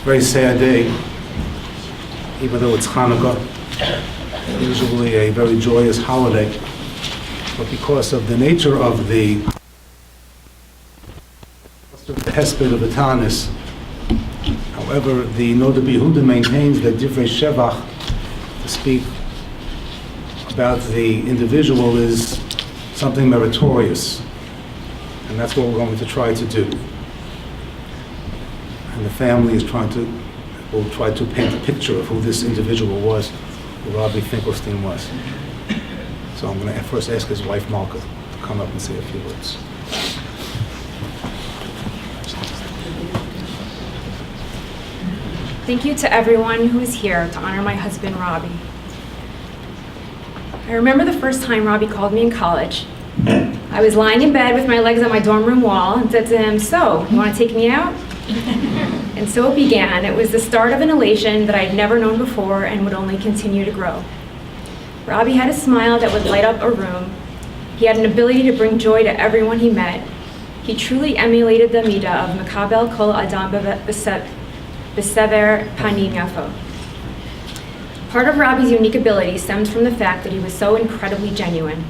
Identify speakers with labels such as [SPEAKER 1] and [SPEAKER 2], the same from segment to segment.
[SPEAKER 1] very sad day, even though it's Hanukkah, usually a very joyous holiday. But because of the nature of the hesped of the Tanis, however, the Noda B'Yehuda maintains that Divrei Shevach, to speak about the individual, is something meritorious. And that's what we're going to try to do. And the family will try to paint a picture of who this individual was, who Rabbi Finkelstein was. So I'm going to first ask his wife, Malka, to come up and say a few words.
[SPEAKER 2] Thank you to everyone who is here to honor my husband, Robbie. I remember the first time Robbie called me in college. I was lying in bed with my legs on my dorm room wall and said to him, "So, you want to take me out?" And so it began. It was the start of an elation that I had never known before and would only continue to grow. Robbie had a smile that would light up a room. He had an ability to bring joy to everyone he met. He truly emulated the midah of Makabel Kol Adam B'Sever Panim Yafo. Part of Robbie's unique ability stemmed from the fact that he was so incredibly genuine.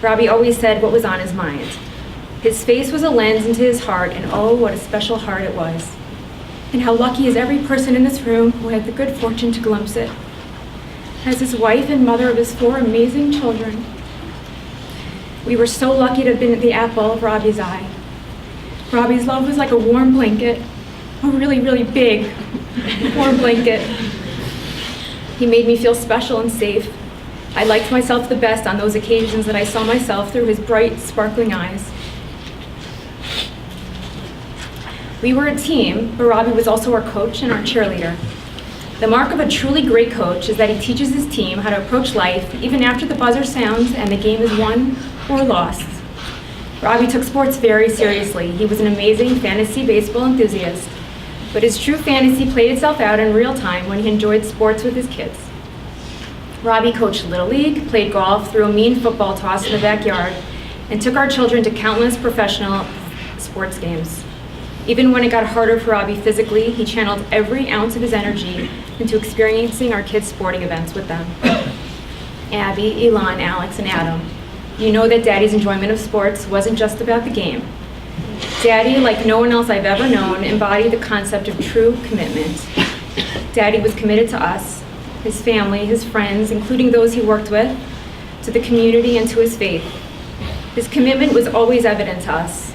[SPEAKER 2] Robbie always said what was on his mind. His face was a lens into his heart, and oh, what a special heart it was. And how lucky is every person in this room who had the good fortune to glimpse it. As his wife and mother of his 4 amazing children, we were so lucky to have been the apple of Robbie's eye. Robbie's love was like a warm blanket, a really, really big warm blanket. He made me feel special and safe. I liked myself the best on those occasions that I saw myself through his bright, sparkling eyes. We were a team, but Robbie was also our coach and our cheerleader. The mark of a truly great coach is that he teaches his team how to approach life even after the buzzer sounds and the game is won or lost. Robbie took sports very seriously. He was an amazing fantasy baseball enthusiast, but his true fantasy played itself out in real time when he enjoyed sports with his kids. Robbie coached Little League, played golf, threw a mean football toss in the backyard, and took our children to countless professional sports games. Even when it got harder for Robbie physically, he channeled every ounce of his energy into experiencing our kids' sporting events with them. Abby, Elon, Alex, and Adam, you know that Daddy's enjoyment of sports wasn't just about the game. Daddy, like no one else I've ever known, embodied the concept of true commitment. Daddy was committed to us, his family, his friends, including those he worked with, to the community, and to his faith. His commitment was always evident to us,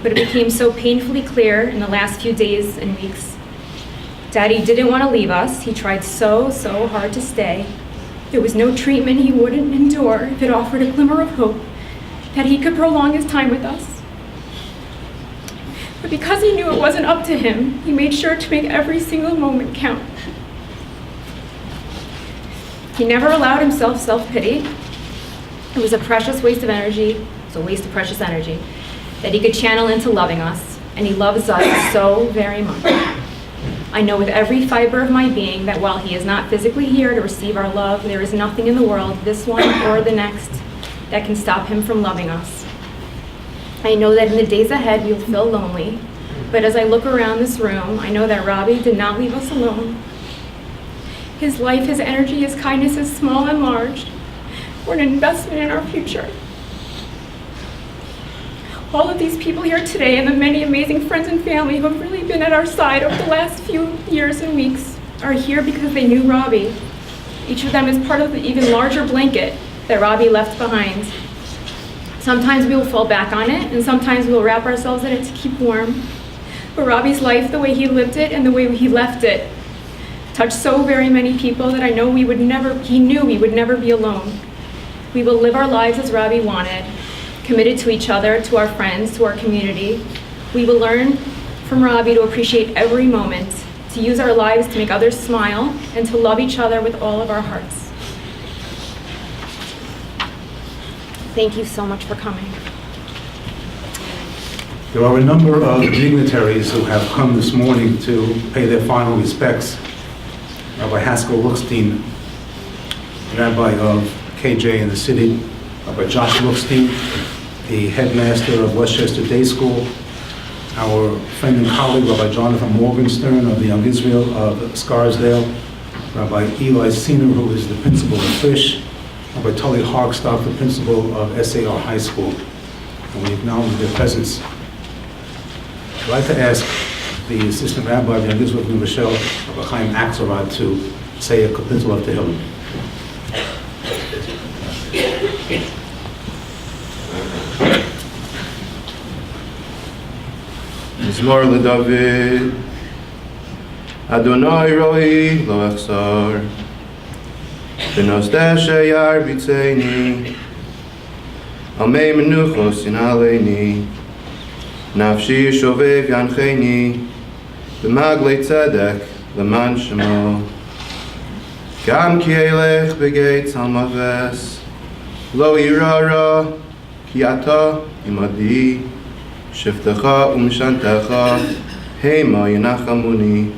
[SPEAKER 2] but it became so painfully clear in the last few days and weeks. Daddy didn't want to leave us. He tried so hard to stay. There was no treatment he wouldn't endure if it offered a glimmer of hope that he could prolong his time with us. But because he knew it wasn't up to him, he made sure to make every single moment count. He never allowed himself self-pity. It was a precious waste of energy, precious energy, that he could channel into loving us, and he loves us so very much. I know with every fiber of my being that while he is not physically here to receive our love, there is nothing in the world, this one or the next, that can stop him from loving us. I know that in the days ahead we will feel lonely, but as I look around this room, I know that Robbie did not leave us alone. His life, his energy, his kindness, his small and large, were an investment in our future. All of these people here today and the many amazing friends and family who have really been at our side over the last few years and weeks are here because they knew Robbie. Each of them is part of the even larger blanket that Robbie left behind. Sometimes we will fall back on it, and sometimes we will wrap ourselves in it to keep warm. But Robbie's life, the way he lived it and the way he left it, touched so very many people that I know he knew we would never be alone. We will live our lives as Robbie wanted, committed to each other, to our friends, to our community. We will learn from Robbie to appreciate every moment, to use our lives to make others smile, and to love each other with all of our hearts. Thank you so much for coming.
[SPEAKER 1] There are a number of dignitaries who have come this morning to pay their final respects. Rabbi Haskell Lookstein, Rabbi of KJ in the city, Rabbi Josh Lookstein, the headmaster of Westchester Day School, our friend and colleague, Rabbi Jonathan Morgenstern of the Young Israel of Scarsdale, Rabbi Eli Siner, who is the principal of Fish, Rabbi Tully Hogstock, the principal of SAR High School. And we acknowledge their presence. I'd like to ask the Assistant Rabbi of the Young Israel of New Rochelle, Rabbi Chaim Axelrod, to say a kapitel of Tehillim.
[SPEAKER 3] Mizmor LeDavid, Adonai Rohi Lo Echsar, B'nosdeh Sheyar B'tzeini, Amei Menuchos Yinaleini, Nafshi Shovev Yancheini, B'maglei Tzedek L'man Shemo, Gam Ki Elech B'geit Almaves, Lo Yirara Ki Ata Imadi, Shiftecha Umshantecha, Hema Yinachamuni,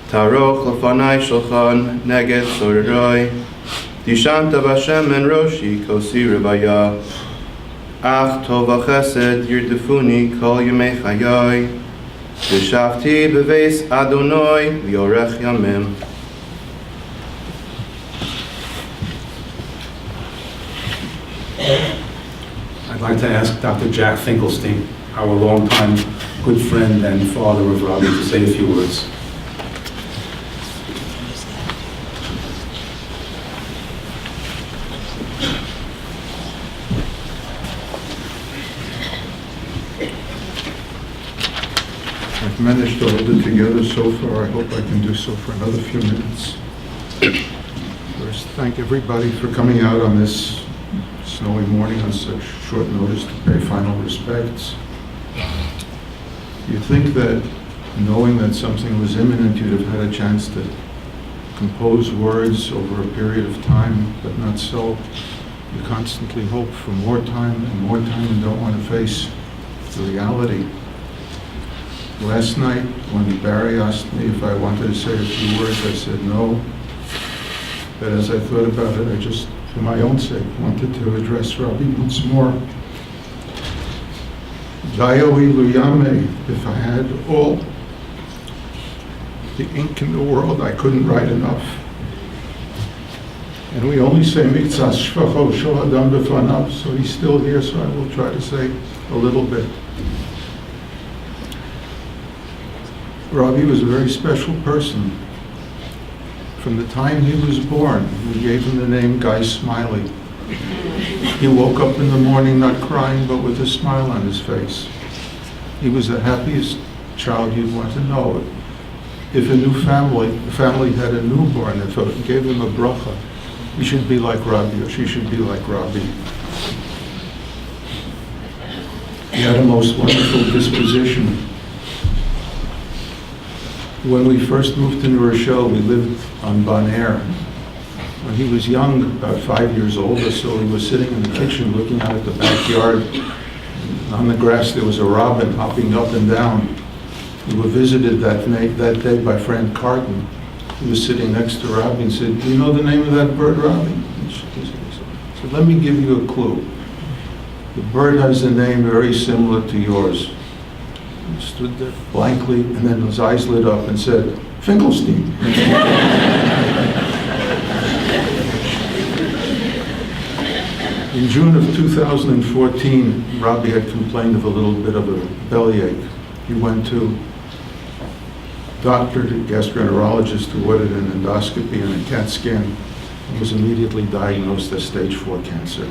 [SPEAKER 3] Taroch Lefanai Shulchan Neged Soreroi, Dishanta Bashem En Roshi Kosi Levaya, Ach Tova Chesed Yirdefuni Kol Yemei Chayai, V'shavti Beveis Adonai V'yorech Yamim.
[SPEAKER 1] I'd like to ask Dr. Jack Finkelstein, our longtime good friend and father of Robbie, to say a few words.
[SPEAKER 4] I've managed to hold it together so far. I hope I can do so for another few minutes. First, thank everybody for coming out on this snowy morning on such short notice to pay final respects. You'd think that knowing that something was imminent, you'd have had a chance to compose words over a period of time, but not so. You constantly hope for more time and don't want to face the reality. Last night, when Barry asked me if I wanted to say a few words, I said no. But as I thought about it, I just, for my own sake, wanted to address Rabbi once more. Dayo Iluyame, if I had all the ink in the world, I couldn't write enough. And we only say Mitzas Shvacho Shel Adam B'fanav, so he's still here, so I will try to say a little bit. Rabbi was a very special person. From the time he was born, we gave him the name Guy Smiley. He woke up in the morning not crying, but with a smile on his face. He was the happiest child you'd want to know. If a family had a newborn, if it gave him a bracha, he should be like Rabbi, or she should be like Rabbi. He had a most wonderful disposition. When we first moved to New Rochelle, we lived on Bon Air. When he was young, about 5 years old or so, he was sitting in the kitchen looking out at the backyard. On the grass there was a robin hopping up and down. We were visited that day by Frank Carton. He was sitting next to Robbie and said, "Do you know the name of that bird, Robbie?" And he said, "Let me give you a clue. The bird has a name very similar to yours." He stood there blankly, and then his eyes lit up and said, "Finkelstein." In June of 2014, Robbie had complained of a little bit of a bellyache. He went to doctor, to gastroenterologist, who ordered an endoscopy and a CAT scan, and was immediately diagnosed as stage 4 cancer.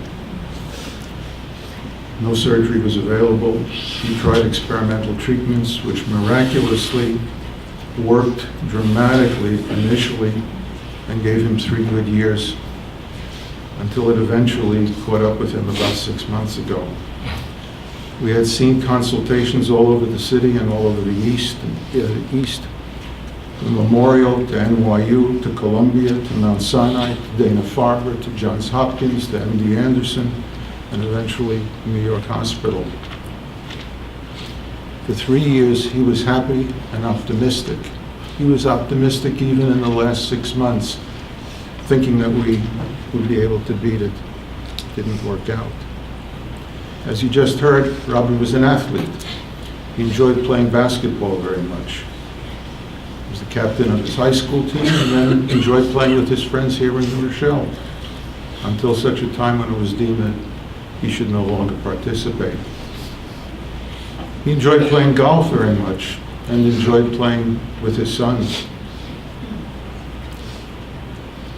[SPEAKER 4] No surgery was available. He tried experimental treatments, which miraculously worked dramatically initially and gave him 3 good years, until it eventually caught up with him about 6 months ago. We had seen consultations all over the city and all over the East, from Memorial to NYU to Columbia to Mount Sinai to Dana-Farber to Johns Hopkins to MD Anderson, and eventually New York Hospital. For 3 years, he was happy and optimistic. He was optimistic even in the last 6 months, thinking that we would be able to beat it. Didn't work out. As you just heard, Robbie was an athlete. He enjoyed playing basketball very much. He was the captain of his high school team and then enjoyed playing with his friends here in New Rochelle until such a time when it was deemed that he should no longer participate. He enjoyed playing golf very much and enjoyed playing with his sons.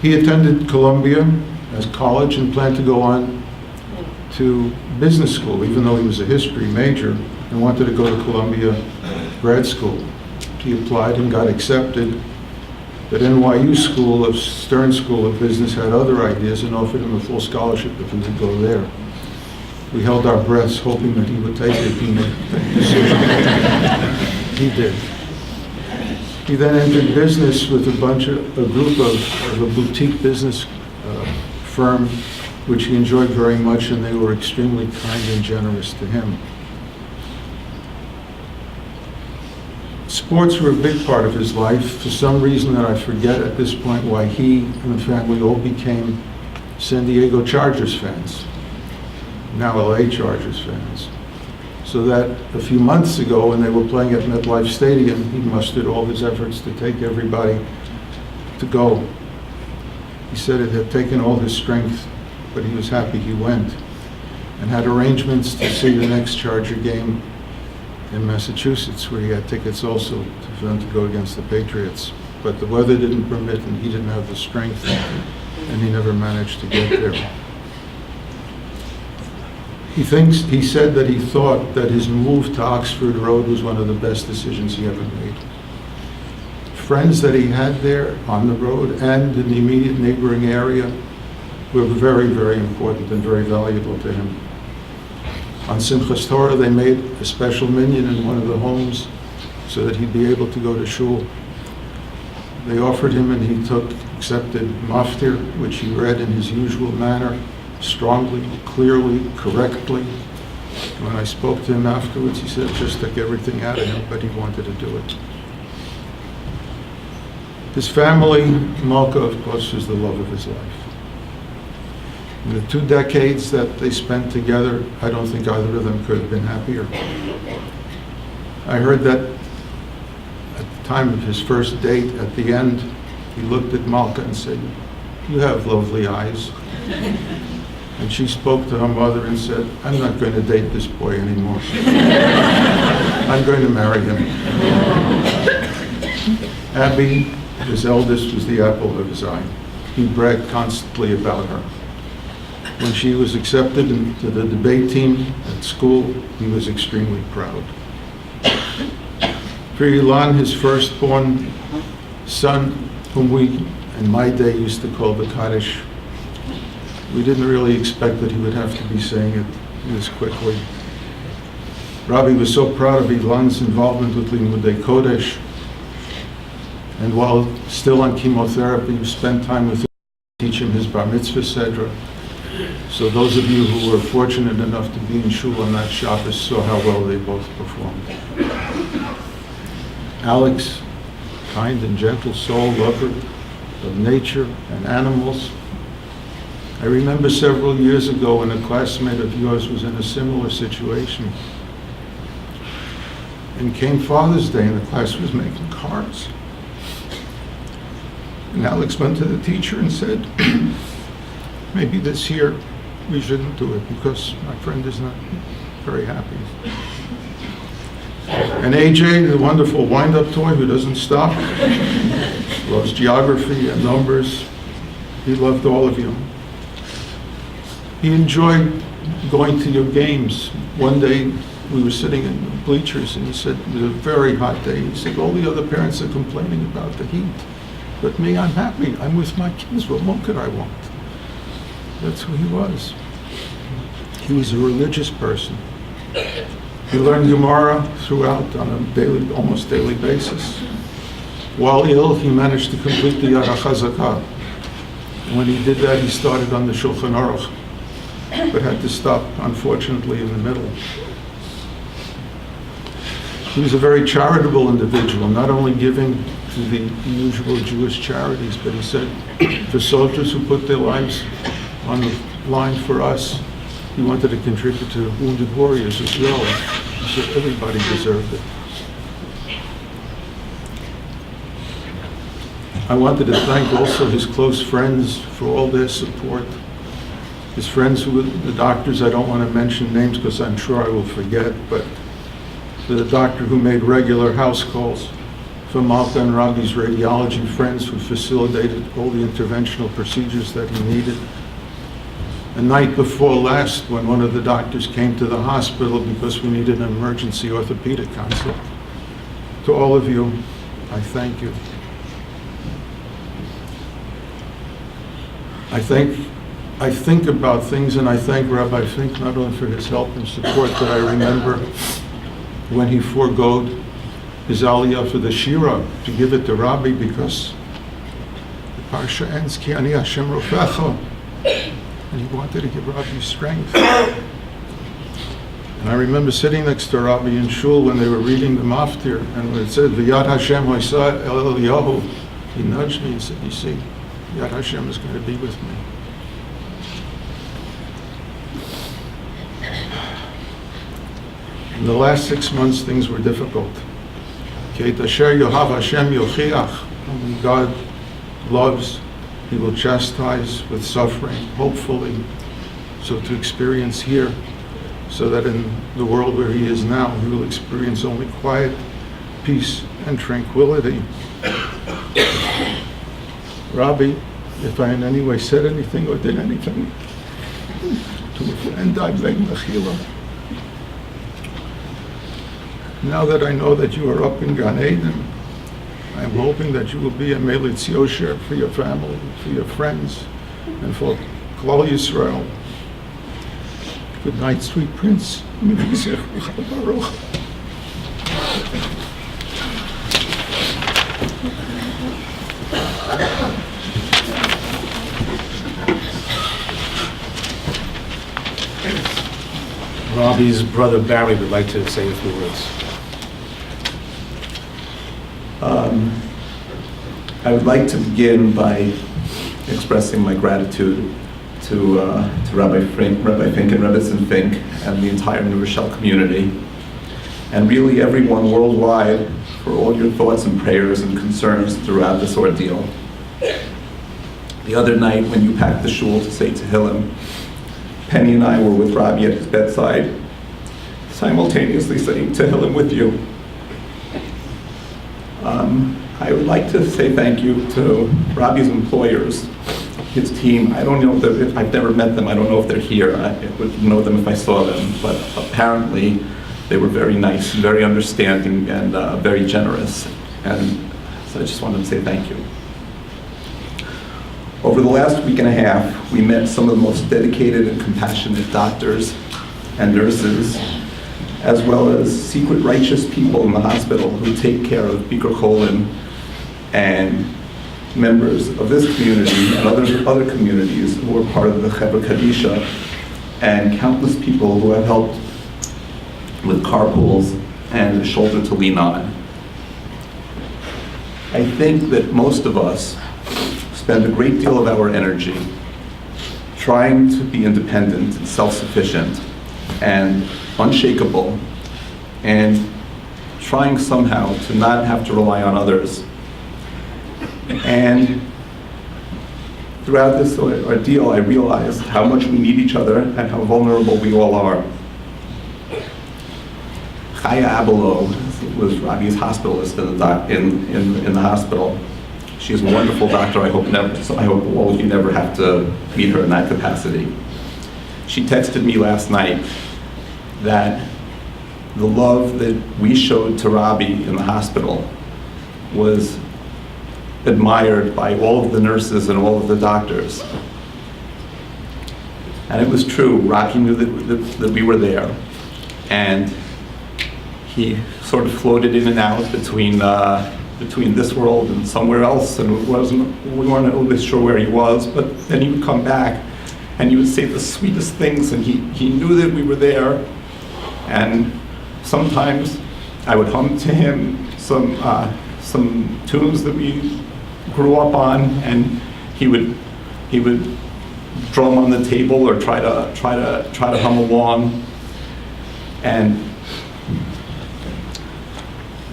[SPEAKER 4] He attended Columbia as college and planned to go on to business school, even though he was a history major and wanted to go to Columbia grad school. He applied and got accepted, but NYU Stern School of Business had other ideas and offered him a full scholarship if he would go there. We held our breaths hoping that he would take it. He made that decision. He did. He then entered business with a group of a boutique business firm, which he enjoyed very much, and they were extremely kind and generous to him. Sports were a big part of his life. For some reason that I forget at this point why he and the family all became San Diego Chargers fans, now LA Chargers fans. So that a few months ago when they were playing at MetLife Stadium, he mustered all his efforts to take everybody to go. He said it had taken all his strength, but he was happy he went, and had arrangements to see the next Charger game in Massachusetts, where he had tickets also for them to go against the Patriots. But the weather didn't permit, and he didn't have the strength, and he never managed to get there. He said that he thought that his move to Oxford Road was one of the best decisions he ever made. Friends that he had there on the road and in the immediate neighboring area were very, very important and very valuable to him. On Simchas Torah, they made a special minyan in one of the homes so that he'd be able to go to shul. They offered him, and he accepted maftir, which he read in his usual manner, strongly, clearly, correctly. When I spoke to him afterwards, he said it just took everything out of him, but he wanted to do it. His family, Malka, of course, was the love of his life. In the 2 decades that they spent together, I don't think either of them could have been happier. I heard that at the time of his first date, at the end, he looked at Malka and said, "You have lovely eyes." And she spoke to her mother and said, "I'm not going to date this boy anymore. I'm going to marry him." Abby, his eldest, was the apple of his eye. He bragged constantly about her. When she was accepted into the debate team at school, he was extremely proud. For Ilan, his firstborn son, whom we, in my day, used to call the Kaddish, we didn't really expect that he would have to be saying it this quickly. Rabbi was so proud of Ilan's involvement with Limudei Kodesh, and while still on chemotherapy, he spent time with him to teach him his bar mitzvah sedra. So those of you who were fortunate enough to be in shul on that Shabbos saw how well they both performed. Alex, kind and gentle soul, lover of nature and animals. I remember several years ago when a classmate of yours was in a similar situation. And came Father's Day and the class was making cards. And Alex went to the teacher and said, "Maybe this year we shouldn't do it because my friend is not very happy." And AJ, the wonderful wind-up toy who doesn't stop, loves geography and numbers. He loved all of you. He enjoyed going to your games. One day we were sitting in the bleachers and he said, it was a very hot day. He said, "All the other parents are complaining about the heat. But me, I'm happy. I'm with my kids. What more could I want?" That's who he was. He was a religious person. He learned Gemara throughout on a daily, almost daily basis. While ill, he managed to complete the Yara Chazakah. When he did that, he started on the Shulchan Aruch, but had to stop, unfortunately, in the middle. He was a very charitable individual, not only giving to the usual Jewish charities, but he said, for soldiers who put their lives on the line for us, he wanted to contribute to wounded warriors as well. Everybody deserved it. I wanted to thank also his close friends for all their support. His friends who were the doctors, I don't want to mention names because I'm sure I will forget, but the doctor who made regular house calls for Malka and Rabbi's radiology friends who facilitated all the interventional procedures that he needed. The night before last, when one of the doctors came to the hospital because we needed an emergency orthopedic consult. To all of you, I thank you. I think about things, and I thank Rabbi Fink not only for his help and support, but I remember when he foregoed his aliyah for the shira to give it to Rabbi because the parsha ends ki ani Hashem rofecha, and he wanted to give Rabbi strength. And I remember sitting next to Rabbi in shul when they were reading the maftir, and when it said v'yad Hashem ha'isa el Eliyahu, he nudged me and said, "You see, Yad Hashem is going to be with me." In the last 6 months, things were difficult. When God loves, he will chastise with suffering, hopefully, so to experience here, so that in the world where he is now, he will experience only quiet, peace, and tranquility. Rabbi, if I in any way said anything or did anything to offend, I beg mechila. Now that I know that you are up in Gan Eden, I am hoping that you will be a melitz yosher for your family, for your friends, and for Klal Yisrael. Good night, sweet prince.
[SPEAKER 1] Robbie's brother Barry would like to say a few words.
[SPEAKER 5] I would like to begin by expressing my gratitude to Rabbi Fink and Rebbe Fink and the entire New Rochelle community, and really everyone worldwide for all your thoughts and prayers and concerns throughout this ordeal. The other night when you packed the shul to say Tehillim, Penny and I were with Rabbi at his bedside, simultaneously saying Tehillim with you. I would like to say thank you to Rabbi's employers, his team. I don't know if I've never met them. I don't know if they're here. I would know them if I saw them, but apparently they were very nice, very understanding, and very generous. And so I just wanted to say thank you. Over the last week and a half, we met some of the most dedicated and compassionate doctors and nurses, as well as secret righteous people in the hospital who take care of Bikur Cholim and members of this community and other communities who are part of the Chevra Kadisha, and countless people who have helped with carpools and a shoulder to lean on. I think that most of us spend a great deal of our energy trying to be independent and self-sufficient and unshakable, and trying somehow to not have to rely on others. And throughout this ordeal, I realized how much we need each other and how vulnerable we all are. Chaya Abelo was Rabbi's hospitalist in the hospital. She is a wonderful doctor. I hope all of you never have to meet her in that capacity. She texted me last night that the love that we showed to Rabbi in the hospital was admired by all of the nurses and all of the doctors. And it was true. Rocky knew that we were there. And he sort of floated in and out between this world and somewhere else, and we weren't always sure where he was, but then he would come back and he would say the sweetest things, and he knew that we were there. And sometimes I would hum to him some tunes that we grew up on, and he would drum on the table or try to hum along. And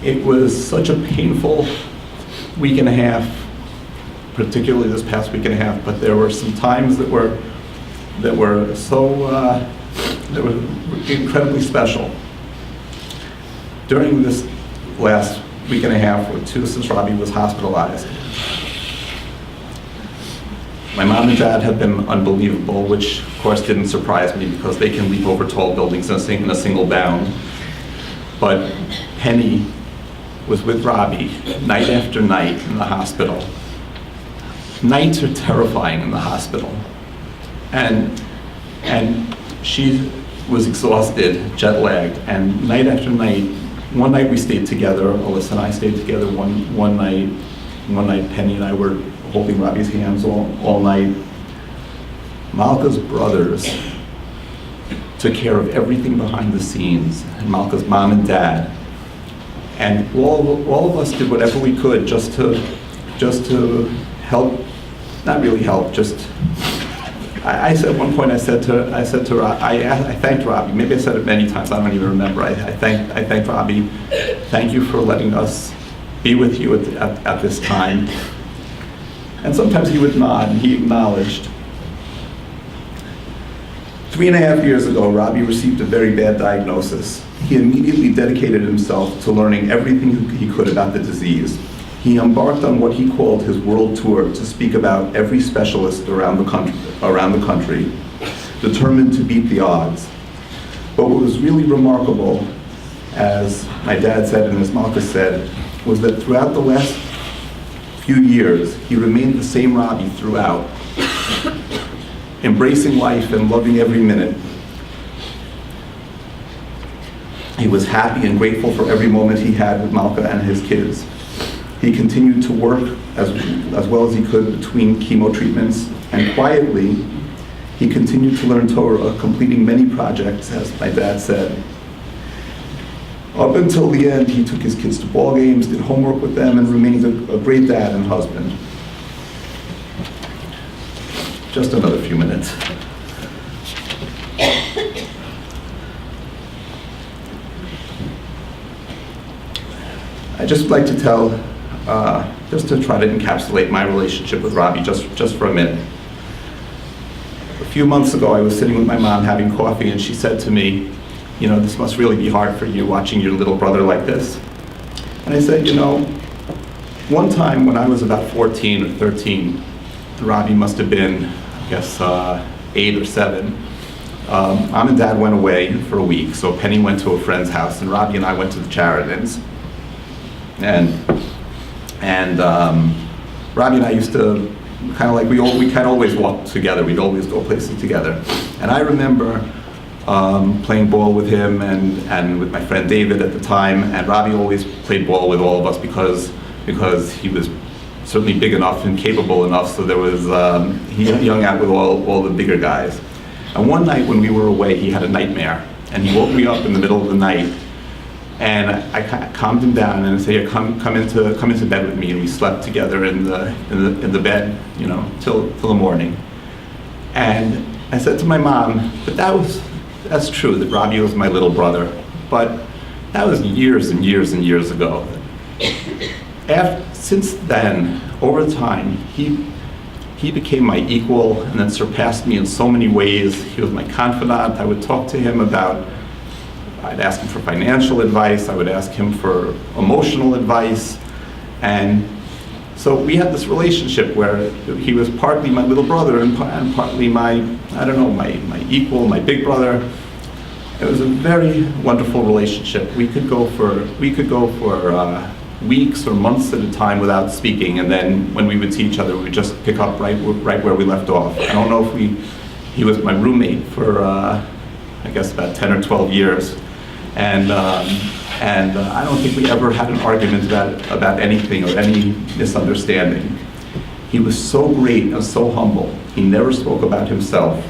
[SPEAKER 5] it was such a painful week and a half, particularly this past week and a half, but there were some times that were incredibly special. During this last week and a half or two since Robbie was hospitalized, my mom and dad have been unbelievable, which of course didn't surprise me because they can leap over tall buildings in a single bound. But Penny was with Robbie night after night in the hospital. Nights are terrifying in the hospital. And she was exhausted, jet-lagged, and night after night, one night we stayed together, Alyssa and I stayed together one night, Penny and I were holding Robbie's hands all night. Malka's brothers took care of everything behind the scenes, and Malka's mom and dad. And all of us did whatever we could just to help, not really help, just, I said at one point, I thanked Robbie, maybe I said it many times, I don't even remember. I thanked Robbie, thank you for letting us be with you at this time. And sometimes he would nod, and he acknowledged. 3.5 years ago, Robbie received a very bad diagnosis. He immediately dedicated himself to learning everything he could about the disease. He embarked on what he called his world tour to speak about every specialist around the country, determined to beat the odds. But what was really remarkable, as my dad said and as Malka said, was that throughout the last few years, he remained the same Robbie throughout, embracing life and loving every minute. He was happy and grateful for every moment he had with Malka and his kids. He continued to work as well as he could between chemo treatments, and quietly, he continued to learn Torah, completing many projects, as my dad said. Up until the end, he took his kids to ball games, did homework with them, and remained a great dad and husband. Just another few minutes. I'd just like to tell, just to try to encapsulate my relationship with Robbie just for a minute. A few months ago, I was sitting with my mom having coffee, and she said to me, you know, this must really be hard for you watching your little brother like this. And I said, you know, one time when I was about 14 or 13, Robbie must have been, I guess, 8 or 7. Mom and Dad went away for a week, so Penny went to a friend's house, and Robbie and I went to the Charitons. And Robbie and I used to kind of like, we kind of always walked together. We'd always go places together. And I remember playing ball with him and with my friend David at the time, and Robbie always played ball with all of us because he was certainly big enough and capable enough, so there was, he hung out with all the bigger guys. And one night when we were away, he had a nightmare, and he woke me up in the middle of the night, and I calmed him down and I said, "Here, come into bed with me," and we slept together in the bed, you know, till the morning. And I said to my mom, "But that's true, that Robbie was my little brother, but that was years and years and years ago." Since then, over time, he became my equal and then surpassed me in so many ways. He was my confidant. I would talk to him I'd ask him for financial advice, I would ask him for emotional advice, and so we had this relationship where he was partly my little brother and partly my equal, my big brother. It was a very wonderful relationship. We could go for weeks or months at a time without speaking, and then when we would see each other, we would just pick up right where we left off. I don't know if he was my roommate for I guess about 10 or 12 years, and I don't think we ever had an argument about anything or any misunderstanding. He was so great and so humble. He never spoke about himself.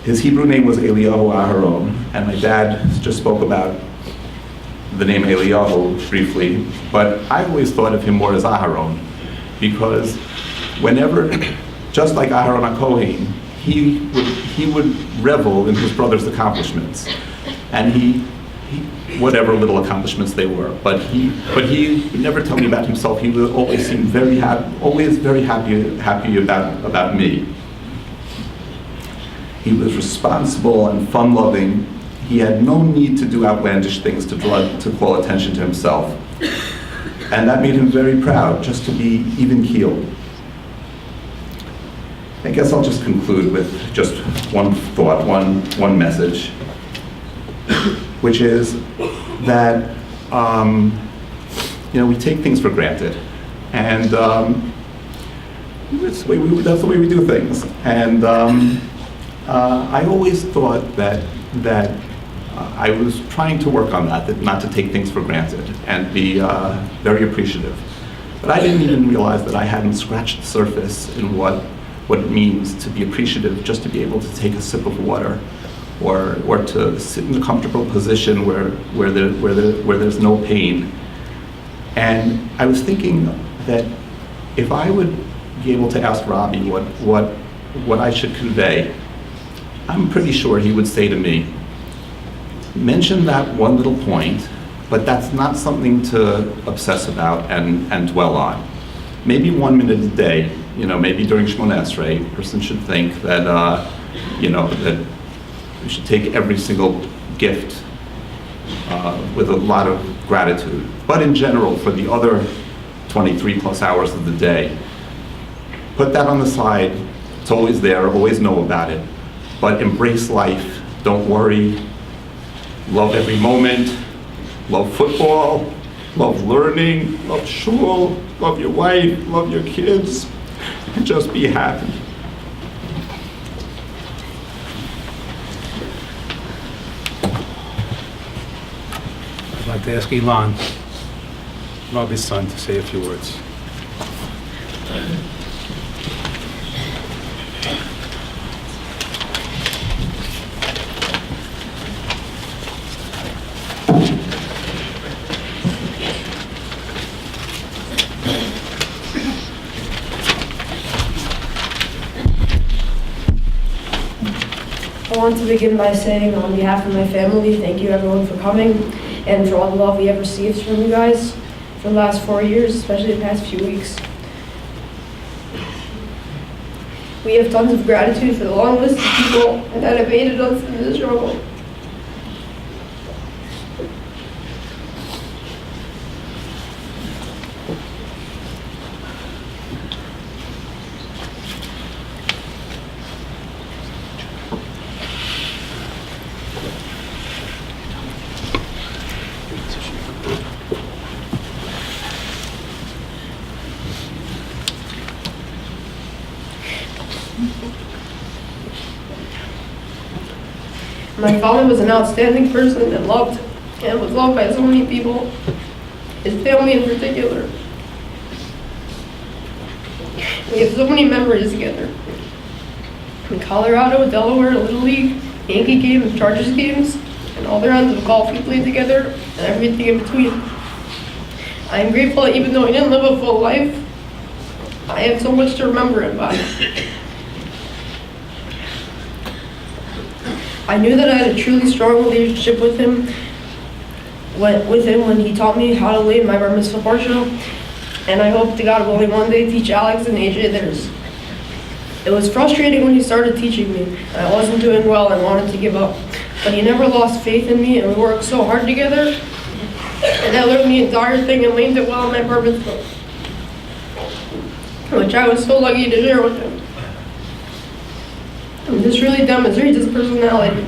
[SPEAKER 5] His Hebrew name was Eliyahu Aharon, and my dad just spoke about the name Eliyahu briefly, but I always thought of him more as Aharon, because whenever, just like Aharon HaKohen, he would revel in his brother's accomplishments, and he whatever little accomplishments they were. But he would never tell me about himself. He would always seem very happy, always very happy about me. He was responsible and fun-loving. He had no need to do outlandish things to call attention to himself. And that made him very proud, just to be even-keeled. I guess I'll just conclude with just one thought, one message, which is that we take things for granted, and that's the way we do things. And I always thought that I was trying to work on that not to take things for granted and be very appreciative. But I didn't even realize that I hadn't scratched the surface in what it means to be appreciative, just to be able to take a sip of water, or to sit in a comfortable position where there's no pain. And I was thinking that if I would be able to ask Robbie what I should convey, I'm pretty sure he would say to me, mention that one little point, but that's not something to obsess about and dwell on. Maybe 1 minute a day, maybe during Shmoneh Esrei, a person should think that, that we should take every single gift with a lot of gratitude. But in general, for the other 23 plus hours of the day, put that on the side. It's always there, always know about it. But embrace life, don't worry. Love every moment, love football, love learning, love shul, love your wife, love your kids, and just be happy.
[SPEAKER 1] I'd like to ask Ilan, Robbie's son, to say a few words.
[SPEAKER 6] I want to begin by saying, on behalf of my family, thank you everyone for coming and for all the love we have received from you guys for the last 4 years, especially the past few weeks. We have tons of gratitude for the long list of people that have aided us in this struggle. My father was an outstanding person and was loved by so many people, his family in particular. We have so many memories together. In Colorado, Delaware, Little League, Yankee games, Chargers games, and all the rounds of golf we played together, and everything in between. I am grateful that even though he didn't live a full life, I have so much to remember him by. I knew that I had a truly strong relationship with him when he taught me how to lay my bar mitzvah parsha, and I hope to God will one day teach Alex and AJ theirs. It was frustrating when he started teaching me. I wasn't doing well and wanted to give up, but he never lost faith in me, and we worked so hard together, and I learned the entire thing and learned it well in my bar mitzvah, which I was so lucky to share with him. And this really demonstrates his personality.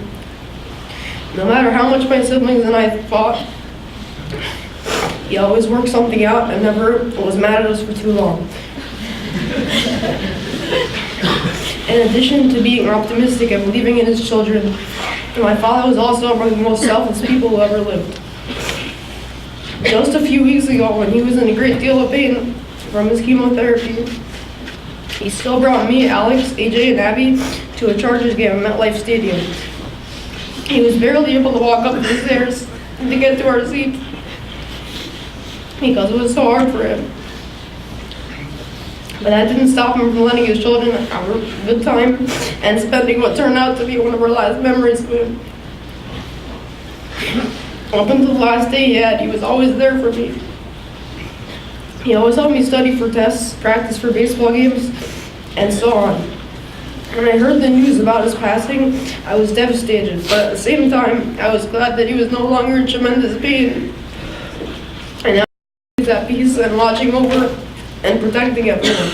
[SPEAKER 6] No matter how much my siblings and I fought, he always worked something out and never was mad at us for too long. In addition to being optimistic and believing in his children, my father was also among the most selfless people who ever lived. Just a few weeks ago, when he was in a great deal of pain from his chemotherapy, he still brought me, Alex, AJ, and Abby to a Chargers game at MetLife Stadium. He was barely able to walk up the stairs to get to our seats because it was so hard for him. But that didn't stop him from letting his children have a good time and spending what turned out to be one of our last memories with him. Up until the last day he had, he was always there for me. He always helped me study for tests, practice for baseball games, and so on. When I heard the news about his passing, I was devastated, but at the same time, I was glad that he was no longer in tremendous pain. And now he's at peace and watching over and protecting everyone.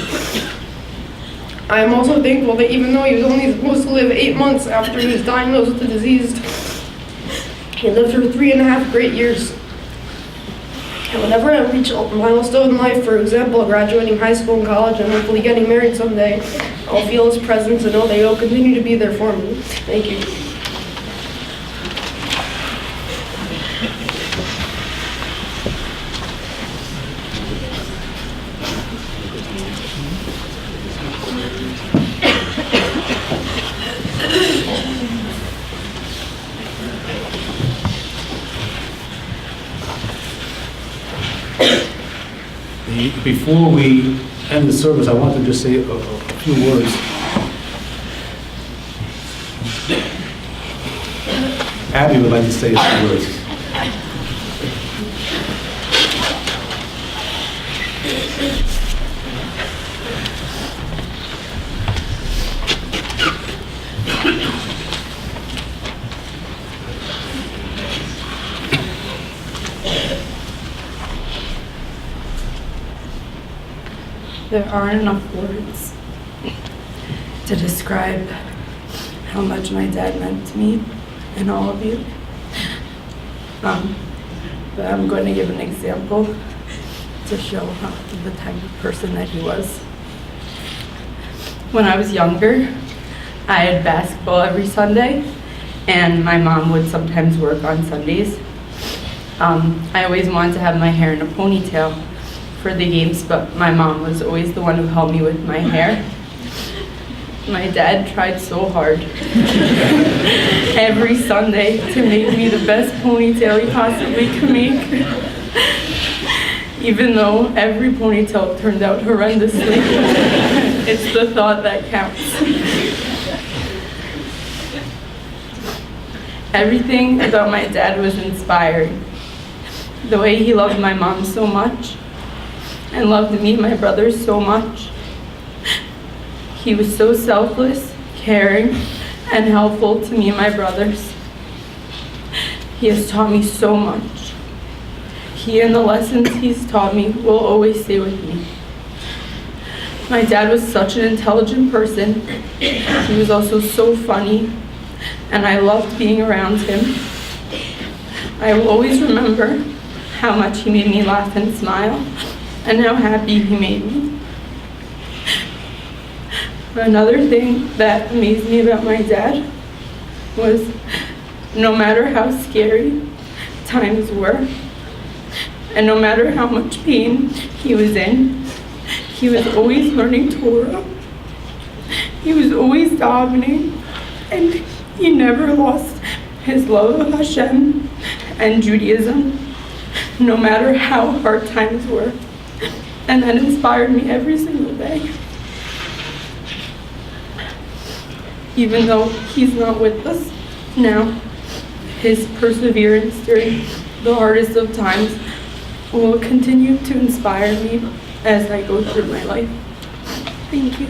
[SPEAKER 6] I am also thankful that even though he was only supposed to live 8 months after he was diagnosed with the disease, he lived for 3.5 great years. And whenever I reach a milestone in life, for example, graduating high school and college and hopefully getting married someday, I'll feel his presence and know that he'll continue to be there for me. Thank you.
[SPEAKER 1] Before we end the service, I want to just say a few words. Abby would like to say a few words.
[SPEAKER 7] There aren't enough words to describe how much my dad meant to me and all of you. But I'm going to give an example to show the type of person that he was. When I was younger, I had basketball every Sunday, and my mom would sometimes work on Sundays. I always wanted to have my hair in a ponytail for the games, but my mom was always the one who helped me with my hair. My dad tried so hard every Sunday to make me the best ponytail he possibly could make. Even though every ponytail turned out horrendously, it's the thought that counts. Everything about my dad was inspiring. The way he loved my mom so much, and loved me and my brothers so much. He was so selfless, caring, and helpful to me and my brothers. He has taught me so much. He and the lessons he's taught me will always stay with me. My dad was such an intelligent person. He was also so funny, and I loved being around him. I will always remember how much he made me laugh and smile, and how happy he made me. Another thing that amazed me about my dad was no matter how scary times were, and no matter how much pain he was in, he was always learning Torah. He was always davening, and he never lost his love of Hashem and Judaism, no matter how hard times were. And that inspired me every single day. Even though he's not with us now, his perseverance during the hardest of times will continue to inspire me as I go through my life. Thank you.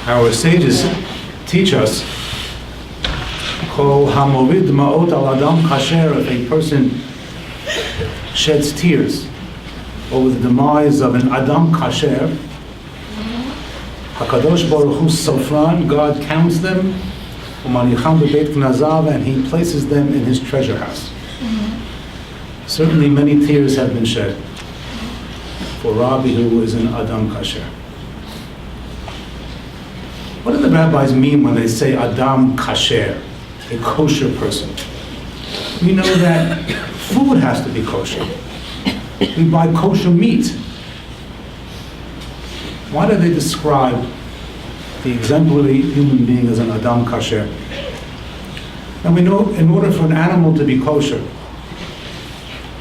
[SPEAKER 1] Our sages teach us, Kol hamovid ma'ot al adam kasher, if a person sheds tears over the demise of an adam kasher, HaKadosh Baruch Hu Sofran, God counts them, Umanicham bebeit knazav, and He places them in His treasure house. Certainly many tears have been shed for Rabbi, who is an adam kasher. What do the rabbis mean when they say Adam Kasher, a kosher person? We know that food has to be kosher. We buy kosher meat. Why do they describe the exemplary human being as an Adam Kasher? And we know in order for an animal to be kosher,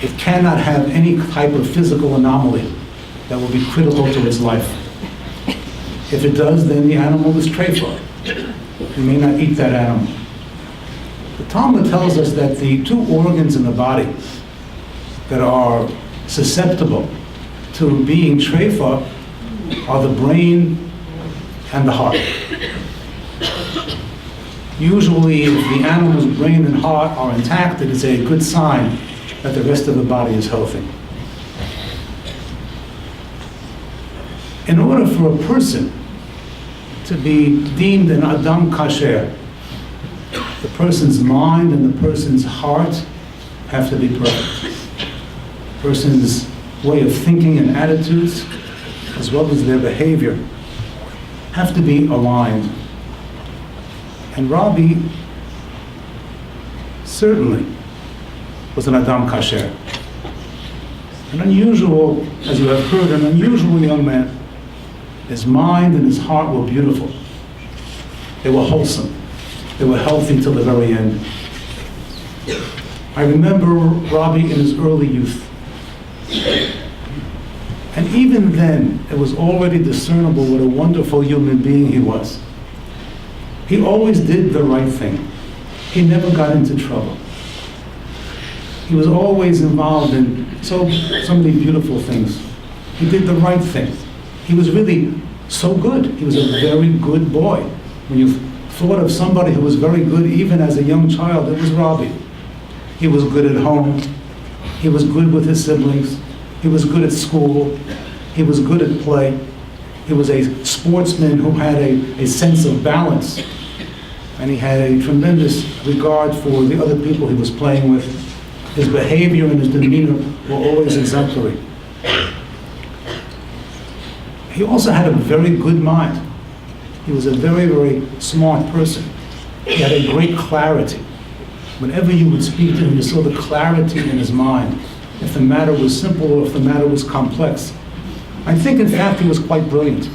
[SPEAKER 1] it cannot have any type of physical anomaly. that will be critical to its life. If it does, then the animal is treifa. You may not eat that animal. The Talmud tells us that the two organs in the body that are susceptible to being treifa are the brain and the heart. Usually, if the animal's brain and heart are intact, it is a good sign that the rest of the body is healthy. In order for a person to be deemed an Adam Kasher, the person's mind and the person's heart have to be perfect. The person's way of thinking and attitudes, as well as their behavior, have to be aligned. And Rabbi certainly was an Adam Kasher. An unusual, as you have heard, an unusual young man. His mind and his heart were beautiful. They were wholesome. They were healthy till the very end. I remember Rabbi in his early youth. And even then, it was already discernible what a wonderful human being he was. He always did the right thing. He never got into trouble. He was always involved in so many beautiful things. He did the right thing. He was really so good. He was a very good boy. When you thought of somebody who was very good, even as a young child, it was Rabbi. He was good at home. He was good with his siblings. He was good at school. He was good at play. He was a sportsman who had a sense of balance. And he had a tremendous regard for the other people he was playing with. His behavior and his demeanor were always exemplary. He also had a very good mind. He was a very, very smart person. He had a great clarity. Whenever you would speak to him, you saw the clarity in his mind, if the matter was simple or if the matter was complex. I think, in fact, he was quite brilliant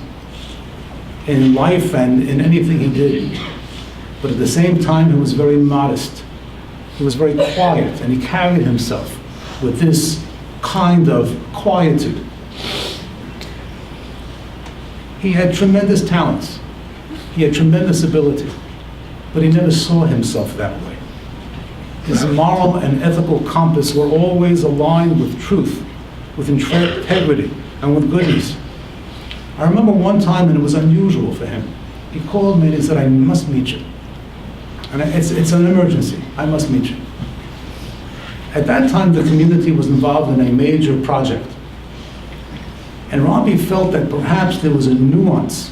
[SPEAKER 1] in life and in anything he did. But at the same time, he was very modest. He was very quiet, and he carried himself with this kind of quietude. He had tremendous talents. He had tremendous ability, but he never saw himself that way. His moral and ethical compass were always aligned with truth, with integrity, and with goodness. I remember one time, and it was unusual for him, he called me and he said, "I must meet you. And it's an emergency. I must meet you." At that time, the community was involved in a major project. And Rabbi felt that perhaps there was a nuance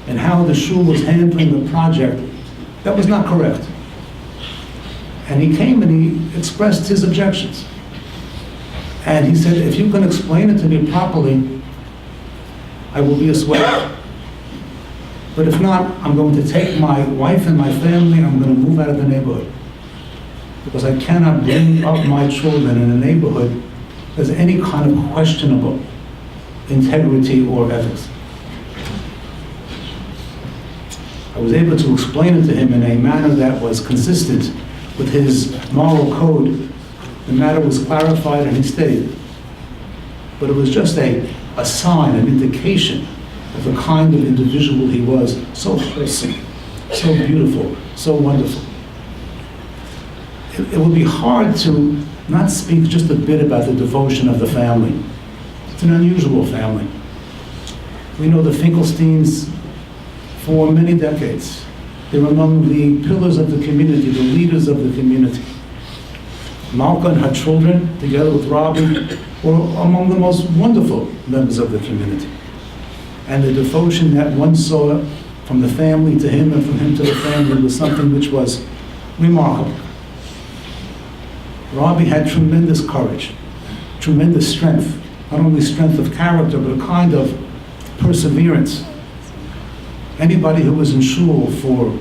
[SPEAKER 1] in how the shul was handling the project that was not correct. And he came and he expressed his objections. And he said, "If you can explain it to me properly, I will be a sweat. But if not, I'm going to take my wife and my family, and I'm going to move out of the neighborhood. Because I cannot bring up my children in a neighborhood that's any kind of questionable integrity or ethics." I was able to explain it to him in a manner that was consistent with his moral code. The matter was clarified and he stayed. But it was just a sign, an indication of the kind of individual he was, so wholesome, so beautiful, so wonderful. It would be hard to not speak just a bit about the devotion of the family. It's an unusual family. We know the Finkelsteins for many decades. They're among the pillars of the community, the leaders of the community. Malka and her children, together with Rabbi, were among the most wonderful members of the community. And the devotion that one saw from the family to him and from him to the family was something which was remarkable. Rabbi had tremendous courage, tremendous strength, not only strength of character, but a kind of perseverance. Anybody who was in shul for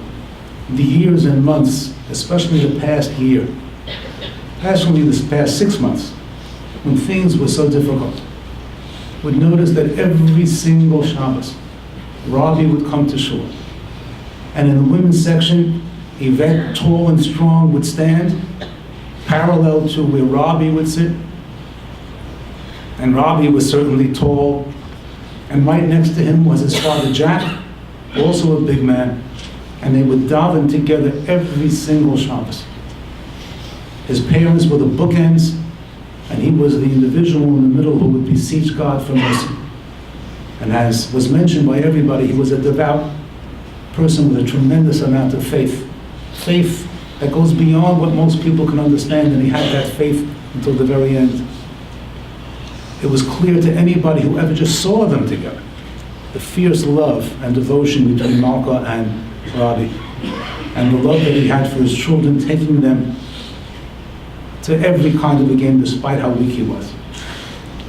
[SPEAKER 1] the years and months, especially the past year, especially this past 6 months, when things were so difficult, would notice that every single Shabbos, Rabbi would come to shul. And in the women's section, Yvette, tall and strong, would stand parallel to where Rabbi would sit. And Rabbi was certainly tall And right next to him was his father Jack, also a big man, and they would daven together every single Shabbos. His parents were the bookends, and he was the individual in the middle who would beseech God for mercy. And as was mentioned by everybody, he was a devout person with a tremendous amount of faith. Faith that goes beyond what most people can understand, and he had that faith until the very end. It was clear to anybody who ever just saw them together, the fierce love and devotion between Malka and Robbie, and the love that he had for his children, taking them to every kind of a game despite how weak he was.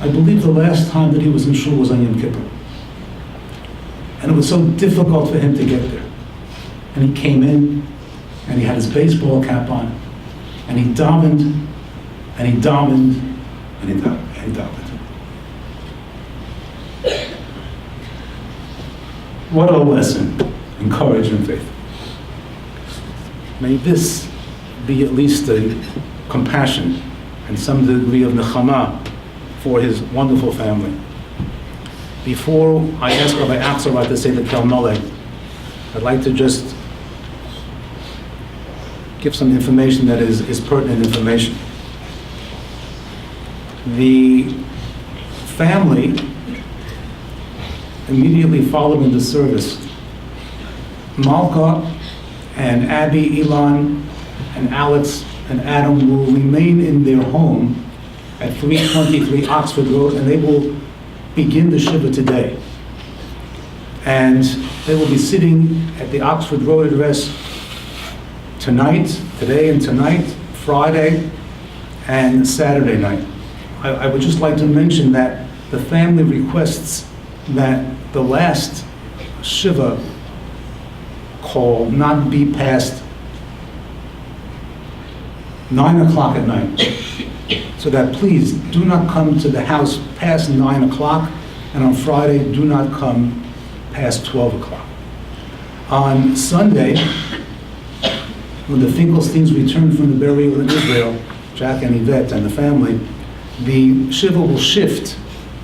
[SPEAKER 1] I believe the last time that he was in shul was on Yom Kippur. And it was so difficult for him to get there. And he came in, and he had his baseball cap on, and he davened, and he davened, and he davened, and he davened. What a lesson in courage and faith. May this be at least a compassion and some degree of nechama for his wonderful family. Before I ask Rabbi Aksarat to say the Kalmale, I'd like to just give some information that is pertinent information. The family immediately following the service, Malka and Abby, Elon, and Alex and Adam will remain in their home at 323 Oxford Road, and they will begin the Shiva today. And they will be sitting at the Oxford Road address today and tonight, Friday, and Saturday night. I would just like to mention that the family requests that the last Shiva call not be past 9 o'clock at night. So that please do not come to the house past 9 o'clock, and on Friday do not come past 12 o'clock. On Sunday, when the Finkelsteins returned from the burial in Israel, Jack and Yvette and the family, the Shiva will shift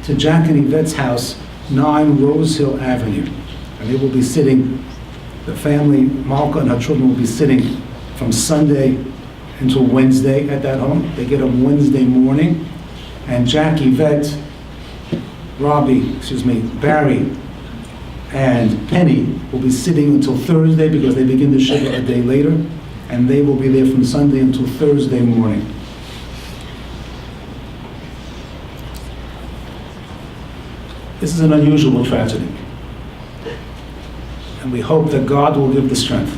[SPEAKER 1] to Jack and Yvette's house, 9 Rose Hill Avenue. And they will be sitting, the family, Malka and her children will be sitting from Sunday until Wednesday at that home. They get up Wednesday morning, and Jack, Yvette, Barry, and Penny will be sitting until Thursday because they begin the Shiva a day later, and they will be there from Sunday until Thursday morning. This is an unusual tragedy, and we hope that God will give the strength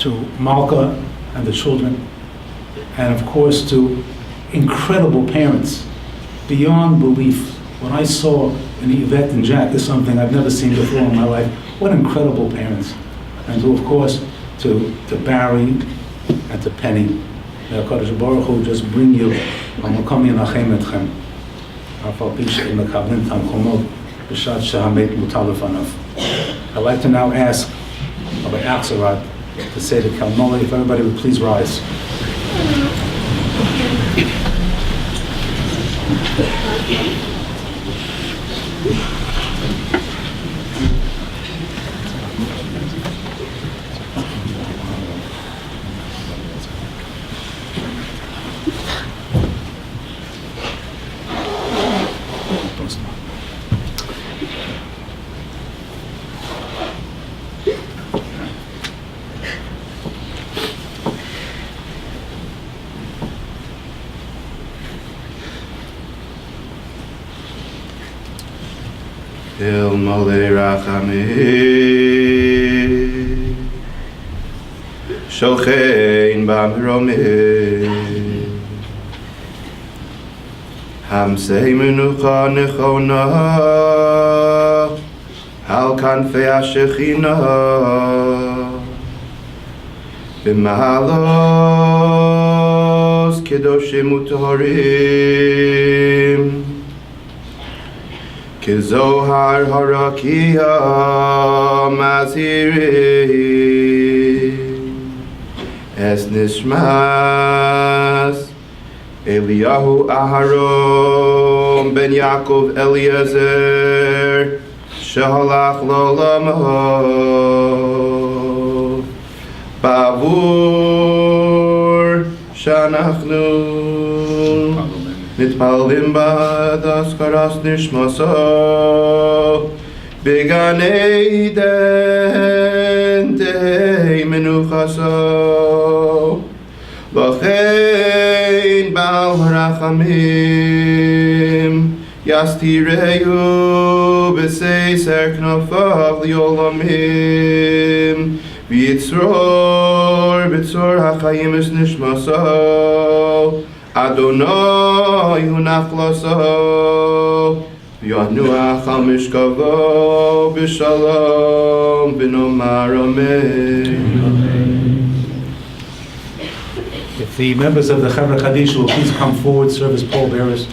[SPEAKER 1] to Malka and the children, and of course to incredible parents, beyond belief. When I saw in Yvette and Jack is something I've never seen before in my life. What incredible parents. And to, of course, to Barry and to Penny. May HaKadosh Baruch Hu just bring you Hamakom Yenachem Etchem. I'd like to now ask Rabbi Aksarat to say the Kalmale. If everybody would please rise.
[SPEAKER 3] El Mole Rachamim Shochein Bamromim Hamsei Menucha Nechona Al Kanfei HaShechina B'mahalos Kedoshim Utorim Kizohar Harakia Maziri Es Nishmas Eliyahu Aharon ben Yaakov Eliezer Shehalach L'olamo Ba'avur Shanachnu Mitpalim Ba'ad Askaras Nishmaso Began Eden Dei Menuchaso V'chein Baal Harachamim Yastireyu B'seiser Knafav Li'olamim V'yitzror B'tzor HaChayim Es Nishmaso Adonai Hu Nachlaso Yanuach HaMishkavo B'Shalom V'nomar Amen.
[SPEAKER 1] If the members of the Chevra Kaddish will please come forward, serve as pallbearers.